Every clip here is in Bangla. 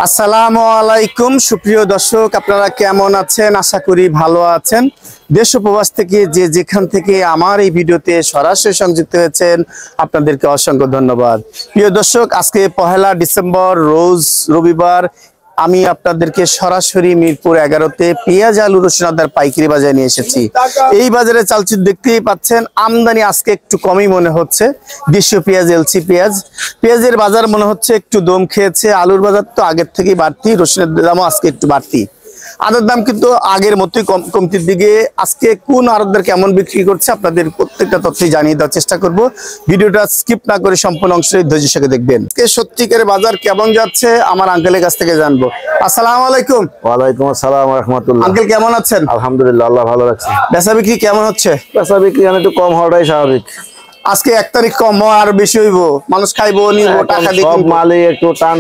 আসসালামু আলাইকুম সুপ্রিয় দর্শক, আপনারা কেমন আছেন? আশা করি ভালো আছেন। দেশ ও প্রবাস থেকে যে যেখান থেকে আমার এই ভিডিওতে সরাসরি সংযুক্ত হয়েছেন আপনাদেরকে অসংখ্য ধন্যবাদ। প্রিয় দর্শক, আজকে 1 ডিসেম্বর রোজ রবিবার আমি আপনাদেরকে সরাসরি মিরপুর 11-তে পেঁয়াজ আলু রসুন আদার পাইকারি বাজারে নিয়ে এসেছি। এই বাজারে চালচিত দেখতেই পাচ্ছেন, আমদানি আজকে একটু কমই মনে হচ্ছে। দেশীয় পেঁয়াজ, এলসি পেঁয়াজের বাজার মনে হচ্ছে একটু দম খেয়েছে। আলুর বাজার তো আগের থেকেই বাড়তি, রসুনের দামও আজকে একটু বাড়তি। আদার দাম কিন্তু আগের মতোই কমতির দিকে। আজকে কোন আড়তদার কেমন বিক্রি করছে আপনাদের প্রত্যেকটা তথ্যই জানিয়ে দেওয়ার চেষ্টা করব। ভিডিওটা স্কিপ না করে সম্পূর্ণ অংশে ধৈর্যের সাথে দেখবেন। সত্যিকারের বাজার কেমন যাচ্ছে আমার আঙ্কেলের কাছ থেকে জানবো। আসসালামু আলাইকুম। ওয়ালাইকুম আসসালাম ওয়া রাহমাতুল্লাহ। আঙ্কেল কেমন আছেন? আলহামদুলিল্লাহ, আল্লাহ ভালো রাখছে। বেচা বিক্রি কেমন হচ্ছে? বেচা বিক্রি একটু কম হওয়াটাই স্বাভাবিক। আজকে 1 তারিখ, কম আর বেশি হইব, মানুষ খাইবো নিব টাকা দিয়ে। সব মালই একটু টান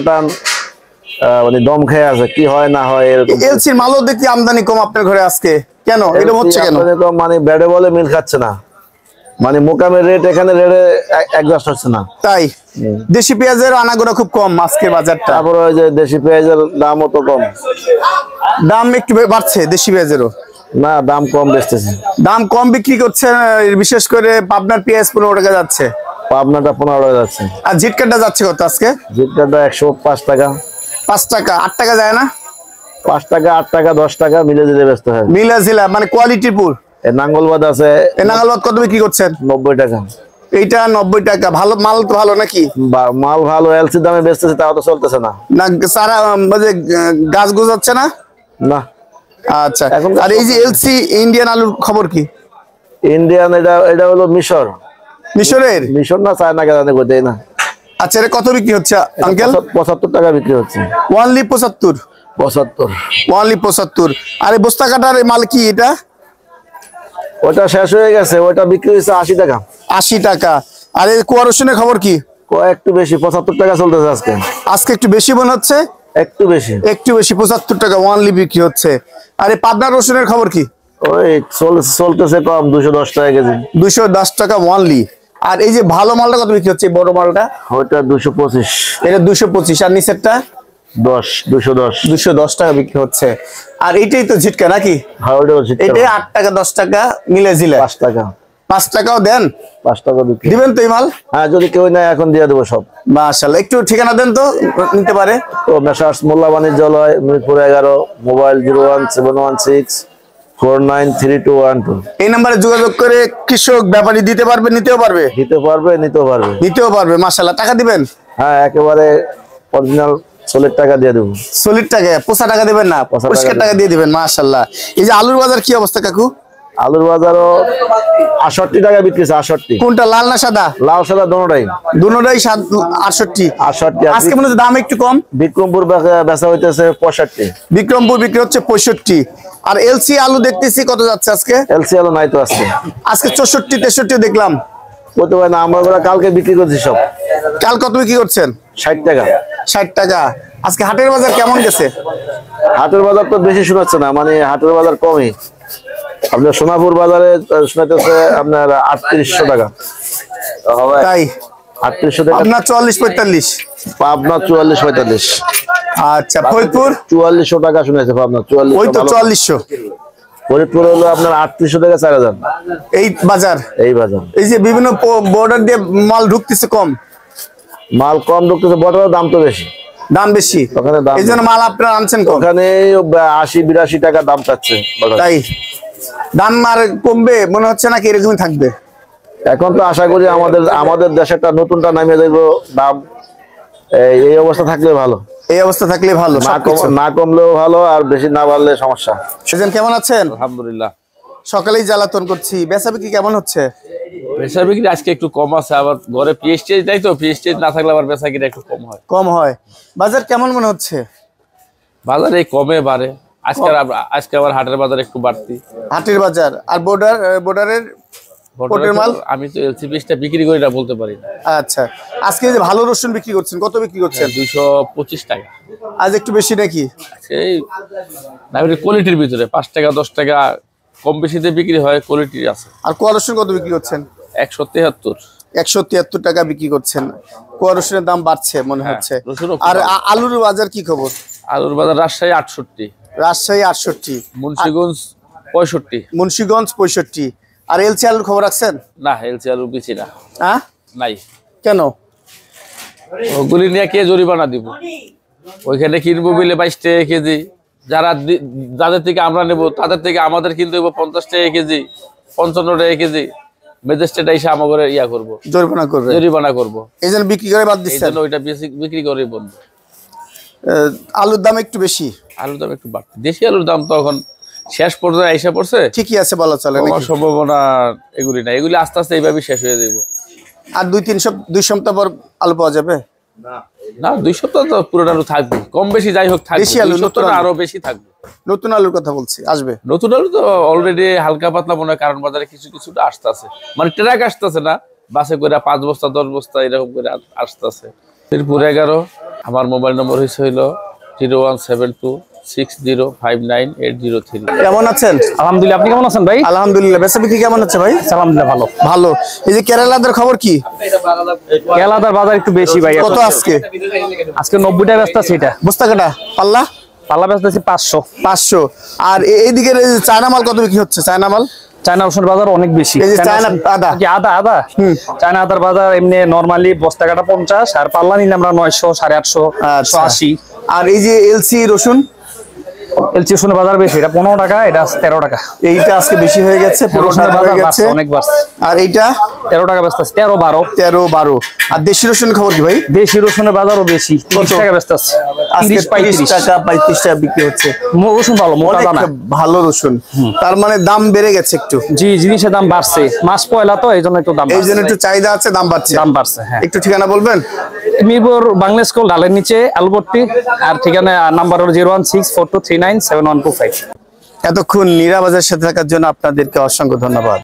মানে দম খেয়ে আছে, কি হয় না হয় এরকম। এলসির মালও দেখতে আমদানি কম আপনার ঘরে আজকে, কেন এরকম হচ্ছে? কেন মানে ব্যাডে বলে মিল খাচ্ছে না, মানে মোকামের রেট এখানে রেটে অ্যাডজাস্ট হচ্ছে না। তাই দেশি পেঁয়াজের আনাগোনা খুব কম আজকে বাজারটা। তারপরে ওই যে দেশি পেঁয়াজের দামও তো কম, দাম একটু বাড়ছে দেশি পেঁয়াজেরও। না, দাম কম বেচতেছে। দাম কম বিক্রি করছে, বিশেষ করে পাবনার পেঁয়াজ 15 টাকা যাচ্ছে, পাবনাটা 15 টাকা যাচ্ছে। আর ঝিটকাটা যাচ্ছে কত আজকে? ঝিটকাটা 105 টাকা। 5 টাকা 8 টাকা যায় না? 5 টাকা 8 টাকা 10 টাকা মিলে দিতে ব্যস্ত হয়। মিলা জিলা মানে কোয়ালিটির পুর। নাঙ্গলবাদ আছে, নাঙ্গলবাদ কত বিক্রি করছেন? 90 টাকা। এইটা 90 টাকা। ভালো মাল তো, ভালো নাকি? মাল ভালো, এলসি দামে বেচতেছে, তাও তো চলতেছে না। না সারা গাছ গোজাচ্ছে না? না। আচ্ছা, আর এই যে এলসি ইন্ডিয়ান আলুর খবর কি? ইন্ডিয়ান এটা হলো মিশরের মিশর না চায়না জানে কোথায় না। আচ্ছা, এটা কত বিক্রি হচ্ছে আঙ্কেল? 75 টাকা বিক্রি হচ্ছে। ওয়ানলি 75? 75 ওয়ানলি 75। আর এই বস্তা কাটার মাল কি এটা? ওটা শেষ হয়ে গেছে, ওটা বিক্রি হয়েছে 80 টাকা। 80 টাকা। আর এই কুয়া রসুনের খবর কি? একটু বেশি, 75 টাকা চলতেছে আজকে। আজকে একটু বেশি মনে হচ্ছে। একটু বেশি 75 টাকা ওয়ানলি বিক্রি হচ্ছে। আর এই পাবনার রসুনের খবর কি? ওই চলতেছে কম, 210 টাকা কেজি। 210 টাকা ওয়ানলি। আর এই যে ভালো মালটা কত বিক্রি হচ্ছে? বড় মালটা ওইটা 225। এটা 225। আর নিচেরটা 210 টাকা বিক্রি হচ্ছে। আর এইটাই তো ঝিটকা নাকি? হ্যাঁ, ওইটা ঝিটকা। এটা 8 টাকা 10 টাকা মিলে জিলে 5 টাকা। 5 টাকাও দেন? 5 টাকা বিক্রি দিবেন তো এই মাল? হ্যাঁ, যদি কেউ নেয় এখন দিয়ে দেবো সব। মাশাআল্লাহ। একটু ঠিকানা দেন তো, নিতে পারে। তো মেসার্স মোল্লা বাণিজ্যালয়, মিরপুর 11, মোবাইল 01716493212। এই নম্বরে যোগাযোগ করে কৃষক ব্যাপারী দিতে পারবে, নিতেও পারবে। নিতেও পারবে। মাশাআল্লাহ। টাকা দিবেন? হ্যাঁ, একেবারে অরিজিনাল সলিড টাকা দিয়ে দেবো। সলিড টাকা, পোষা টাকা দিবেন না, পরিষ্কার টাকা দিয়ে দিবেন। মাশাআল্লাহ। এই যে আলুর বাজার কি অবস্থা কাকু? আলুর বাজারও 68 টাকা বিক্রি। 68। কোনটা, লাল না সাদা? লাল সাদা দোনোটাই। 68। আজকে মনে হচ্ছে দাম একটু কম। বিক্রমপুর বেচা হইতেছে 65। বিক্রমপুর বিক্রি হচ্ছে 65। আর এলসি আলু দেখতেছি কত যাচ্ছে আজকে? এলসি আলু নাই তো আজকে। 64 63 দেখলাম। বলতে পারি না, আমরা কালকে বিক্রি করছি সব। কাল কত বিক্রি করছেন? 60 টাকা। 60 টাকা। আজকে হাটের বাজার কেমন গেছে? হাটের বাজার তো বেশি শোনাচ্ছে না, মানে হাটের বাজার কমই। আপনার সোনাপুর বাজারে শোনাতেছে আপনার 3800 টাকা। তাই 3800 টাকা। আপনার 44 45। পাবনা 44 45। আচ্ছা, ফরিদপুর 4400 টাকা শুনেছে। পাবনা 44। ওই তো 4400। ফরিদপুর হলো আপনার 3800 টাকা 4000। এই বাজার। এই যে বিভিন্ন বর্ডার দিয়ে মাল ঢুকতেছে কম। মাল কম ঢুকতেছে, বর্ডারের দাম তো বেশি। দাম বেশি, ওখানে দাম, এই জন্য মাল আপনারা আনছেন কম। ওখানে 80 82 টাকা দাম চাচ্ছে। তাই দাম আর কমবে মনে হচ্ছে নাকি এরকমই থাকবে? এখন তো আশা করি আমাদের দেশেরটা নতুনটা নামিয়ে দেখবো দাম। এই অবস্থা থাকলে ভালো। এই অবস্থা থাকলে ভালো, না কমলেও ভালো, আর বেশি না বাড়লে সমস্যা। সেজন কেমন আছেন? আলহামদুলিল্লাহ। সকালেই জ্বালাতন করছি। বেচা বিক্রি কেমন হচ্ছে? বেচা বিক্রি আজকে একটু কম আছে, আবার ঘরে পিএসটি তাই তো, পিএসটি না থাকলে আবার বেচা কিনা একটু কম হয়। বাজার কেমন মনে হচ্ছে? বাজার এই কমে বাড়ে। আজকে আবার হাটের বাজার একটু বাড়তি। হাটের বাজার আর বর্ডারের মাল আমি তো এলসি পিসটা বিক্রি করি না, বলতে পারি না। আচ্ছা, আজকে যে ভালো রসুন বিক্রি করছেন, কত বিক্রি করছেন? 225 টাকা। আজ একটু বেশি নাকি? সেই কোয়ালিটির ভিতরে 5 টাকা 10 টাকা কম বেশিতে বিক্রি হয়, কোয়ালিটির আছে। আর কোয়া রসুন কত বিক্রি করছেন? 173। 173 টাকা বিক্রি করছেন। কোয়া রসুনের দাম বাড়ছে মনে হচ্ছে। আর আলুর বাজার কি খবর? আলুর বাজার রাজশাহী 68, রাজশাহী 68, মুন্সিগঞ্জ 65। মুন্সিগঞ্জ 65। আর এলচি আলুর খবর রাখছেন? না, এলচি আলু বেশি না, হ্যাঁ নাই। কেন? ওগুলি নিয়ে কে জরিমানা দিব? ওইখানে কিনবো বলে 22 টাকা কেজি, যাদের থেকে আমরা নেব তাদের থেকে আমাদের কিনতে হইব 50 টাকা কেজি, 55 টাকা কেজি। ম্যাজিস্ট্রেট এসে আমাদের ইয়া করবো, জরিমানা করবো। এই জন্য বিক্রি করে বাদ এই দিচ্ছেন? জন্য ওইটা বিক্রি করে বন্ধু। আলুর দাম একটু বেশি, আলুর দাম একটু বাড়তি। দেশি আলুর দাম তো এখন শেষ পর্যায়ে আইসা পড়ছে, ঠিকই আছে বলা চলে আমার নাকি? সম্ভাবনা এগুলি না, এগুলি আস্তে আস্তে এইভাবে শেষ হয়ে যাবো। আর 2 সপ্তাহ পর আলু পাওয়া যাবে? না, 2 সপ্তাহ তো পুরোনো আলু থাকবে, কম বেশি যাই হোক থাকবে। দেশি আলু, 2 সপ্তাহ নতুন আলু। আরো বেশি থাকবে। নতুন আলুর কথা বলছি, আসবে। নতুন আলু তো অলরেডি হালকা পাতলা মনে হয়, কারণ বাজারে কিছুটা আসতেছে, মানে ট্রাক আসতেছে না, বাসে করে 5 বস্তা 10 বস্তা এরকম করে আসতেছে। মিরপুর 11, আমার মোবাইল নম্বর হইলো 01726059803। কেমন আছেন? আলহামদুলিল্লাহ, আপনি কেমন আছেন ভাই? আলহামদুলিল্লাহ। বেচা বিক্রি কেমন হচ্ছে ভাই? আলহামদুলিল্লাহ ভালো। ভালো। এই যে কেরালাদের খবর কি? কেলাদার বাজার একটু বেশি ভাই। কত আজকে? আজকে 90 টাকা ব্যস্ত আছে। এটা বস্তা কাটা পাল্লা পাল্লা ব্যস্ত আছে 500। 500। আর এইদিকে চায়না মাল কত বিক্রি হচ্ছে? চায়না মাল, চায়না রসুনের বাজার অনেক বেশি। এই যে চায়না আদা, কি আদা চায়না আদার বাজার এমনি নরমালি বস্তা কাটা 50, আর পাল্লা নিলে আমরা 900, 850, 180। আর এই যে এলসি রসুন, এলচি রসুনের বাজার বেশি, এটা 15 টাকা, এটা 13 টাকা। এইটা আজকে বেশি হয়ে গেছে, রসুনের বাজার বাড়ছে, অনেক বাড়ছে। আর এইটা 13 টাকা ব্যস্ত আছে, 13, 12। 13, 12। আর দেশি রসুনের খবর কি ভাই? দেশি রসুনের বাজারও বেশি, 30 টাকা ব্যস্ত আছে। আজকে 30 টাকা 35 টাকা বিক্রি হচ্ছে। রসুন ভালো, মোটা অনেক দানা, ভালো রসুন। তার মানে দাম বেড়ে গেছে একটু। জি, জিনিসের দাম বাড়ছে, মাস পয়লা তো এই জন্য একটু দাম, এই জন্য একটু চাহিদা আছে, দাম বাড়ছে। হ্যাঁ। একটু ঠিকানা বলবেন? মিরপুর বাংলা স্কুল, ডালের নিচে, আলুবর্তি। আর ঠিকানা নাম্বার হলো 01642397125। এতক্ষণ নীরা বাজারের সাথে থাকার জন্য আপনাদেরকে অসংখ্য ধন্যবাদ।